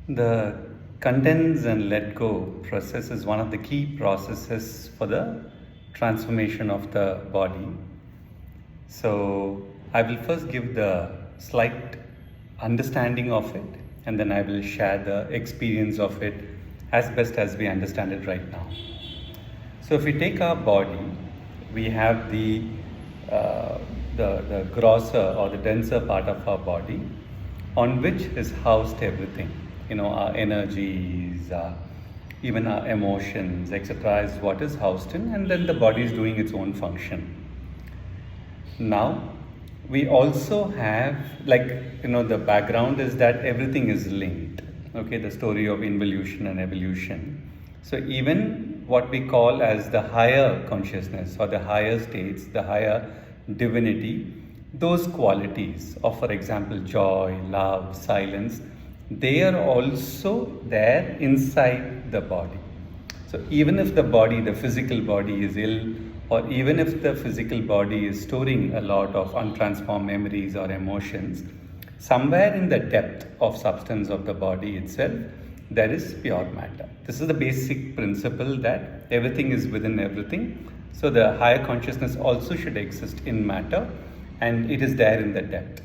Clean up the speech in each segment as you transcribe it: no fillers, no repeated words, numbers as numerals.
The condense and let go process is one of the key processes for the transformation of the body. So, I will first give the slight understanding of it, and then I will share the experience of it as best as we understand it right now. So, if we take our body, we have uh, the grosser or the denser part of our body, on which is housed everything. Our energies, even our emotions, etc., is what is housed in, and then the body is doing its own function. Now, we also have, the background is that everything is linked. Okay, the story of involution and evolution. So, even what we call as the higher consciousness or the higher states, the higher divinity, those qualities of, for example, joy, love, silence, they are also there inside the body. So even if the body, the physical body is ill, or even if the physical body is storing a lot of untransformed memories or emotions, somewhere in the depth of substance of the body itself, there is pure matter. This is the basic principle that everything is within everything. So the higher consciousness also should exist in matter, and it is there in the depth.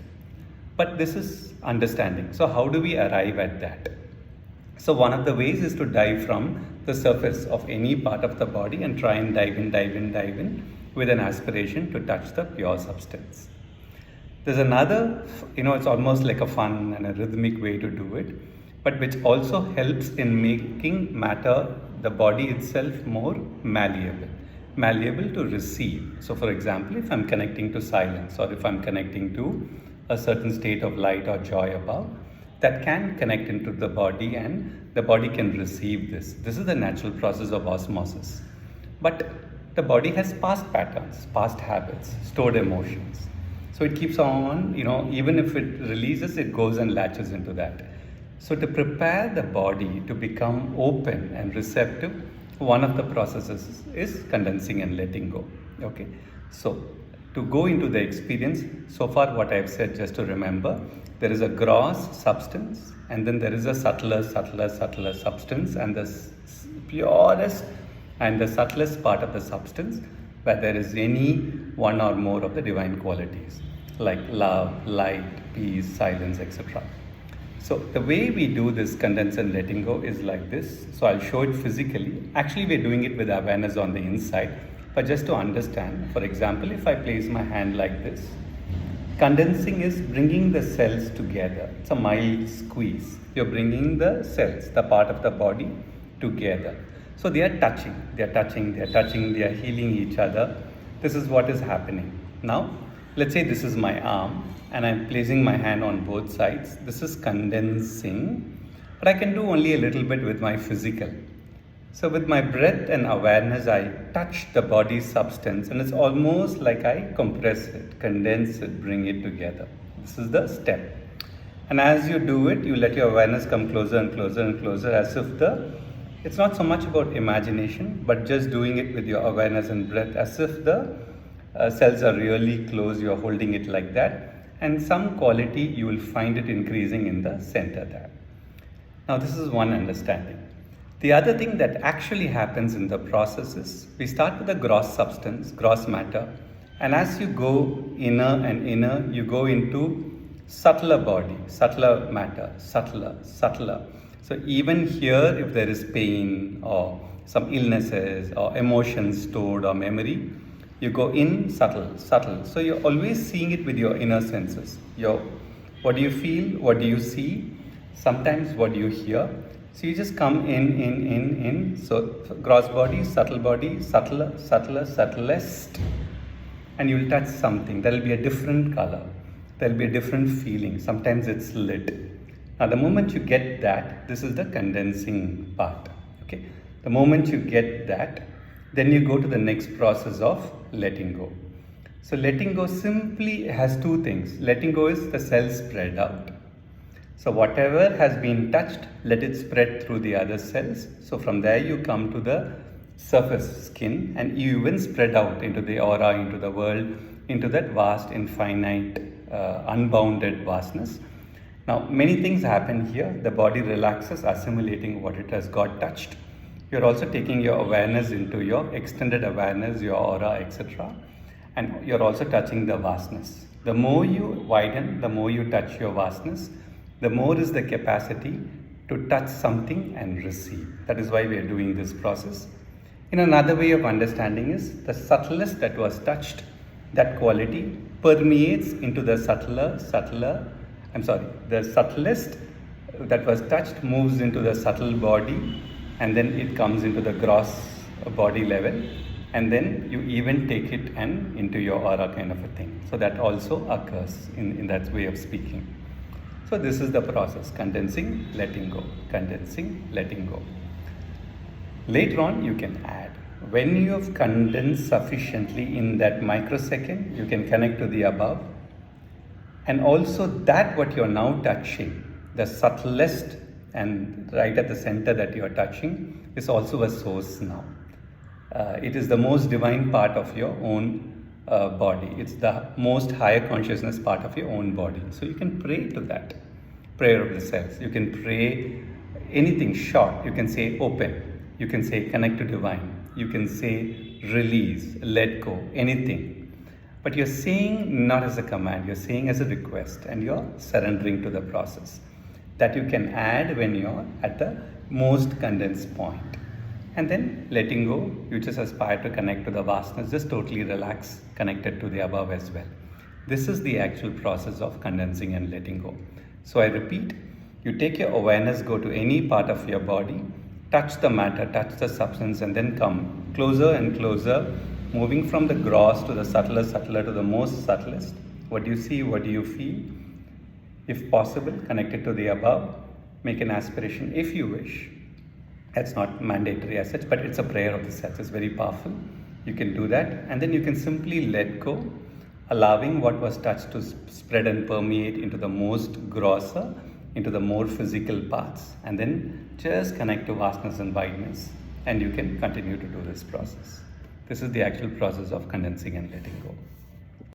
But this is understanding. So how do we arrive at that? So one of the ways is to dive from the surface of any part of the body and try and dive in with an aspiration to touch the pure substance. There's another, it's almost like a fun and a rhythmic way to do it, but which also helps in making matter, the body itself, more malleable to receive. So for example, if I'm connecting to silence, or if I'm connecting to a certain state of light or joy above, that can connect into the body, and the body can receive this. This is the natural process of osmosis. But the body has past patterns, past habits, stored emotions. So it keeps on, even if it releases, it goes and latches into that. So to prepare the body to become open and receptive, one of the processes is condensing and letting go. Okay. So to go into the experience, so far what I've said, just to remember, there is a gross substance, and then there is a subtler substance, and the purest and the subtlest part of the substance, where there is any one or more of the divine qualities like love, light, peace, silence, etc. So the way we do this condense and letting go is like this. So I'll show it physically. Actually, we're doing it with awareness on the inside. But just to understand, for example, if I place my hand like this, condensing is bringing the cells together. It's a mild squeeze. You're bringing the cells, the part of the body, together. So they are touching, they are healing each other. This is what is happening. Now, let's say this is my arm, and I'm placing my hand on both sides. This is condensing, but I can do only a little bit with my physical. So with my breath and awareness, I touch the body's substance, and it's almost like I compress it, condense it, bring it together. This is the step. And as you do it, you let your awareness come closer and closer and closer, as if it's not so much about imagination, but just doing it with your awareness and breath, as if the cells are really close, you're holding it like that. And some quality, you will find it increasing in the center there. Now this is one understanding. The other thing that actually happens in the process is, we start with the gross substance, gross matter, and as you go inner and inner, you go into subtler body, subtler matter, subtler. So even here, if there is pain or some illnesses or emotions stored or memory, you go in subtle. So you're always seeing it with your inner senses. What do you feel? What do you see? Sometimes what do you hear? So you just come in. So gross body, subtler, subtlest. And you will touch something. There will be a different color. There will be a different feeling. Sometimes it's lit. Now the moment you get that, this is the condensing part. Okay. The moment you get that, then you go to the next process of letting go. So letting go simply has two things. Letting go is the cells spread out. So whatever has been touched, let it spread through the other cells. So from there you come to the surface skin, and you even spread out into the aura, into the world, into that vast, infinite, unbounded vastness. Now, many things happen here. The body relaxes, assimilating what it has got touched. You're also taking your awareness into your extended awareness, your aura, etc. And you're also touching the vastness. The more you widen, the more you touch your vastness, the more is the capacity to touch something and receive. That is why we are doing this process. In another way of understanding is the subtlest that was touched, that quality permeates into the the subtlest that was touched moves into the subtle body, and then it comes into the gross body level, and then you even take it and into your aura kind of a thing. So that also occurs in that way of speaking. So this is the process: condensing, letting go, condensing, letting go. Later on, you can add. When you have condensed sufficiently in that microsecond, you can connect to the above. And also that what you're now touching, the subtlest and right at the center that you're touching, is also a source now. It is the most divine part of your own body. It's the most higher consciousness part of your own body. So you can pray to that. Prayer of the cells. You can pray anything short. You can say open. You can say connect to divine. You can say release, let go, anything. But you're saying not as a command, you're saying as a request, and you're surrendering to the process. That you can add when you're at the most condensed point. And then letting go, you just aspire to connect to the vastness, just totally relax, connected to the above as well. This is the actual process of condensing and letting go. So I repeat, you take your awareness, go to any part of your body, touch the matter, touch the substance, and then come closer and closer, moving from the gross to the subtler to the most subtlest. What do you see? What do you feel? If possible, connect it to the above. Make an aspiration if you wish. That's not mandatory as such, but it's a prayer of the cells. It's very powerful. You can do that, and then you can simply let go, allowing what was touched to spread and permeate into the most grosser, into the more physical parts, and then just connect to vastness and wideness, and you can continue to do this process. This is the actual process of condensing and letting go.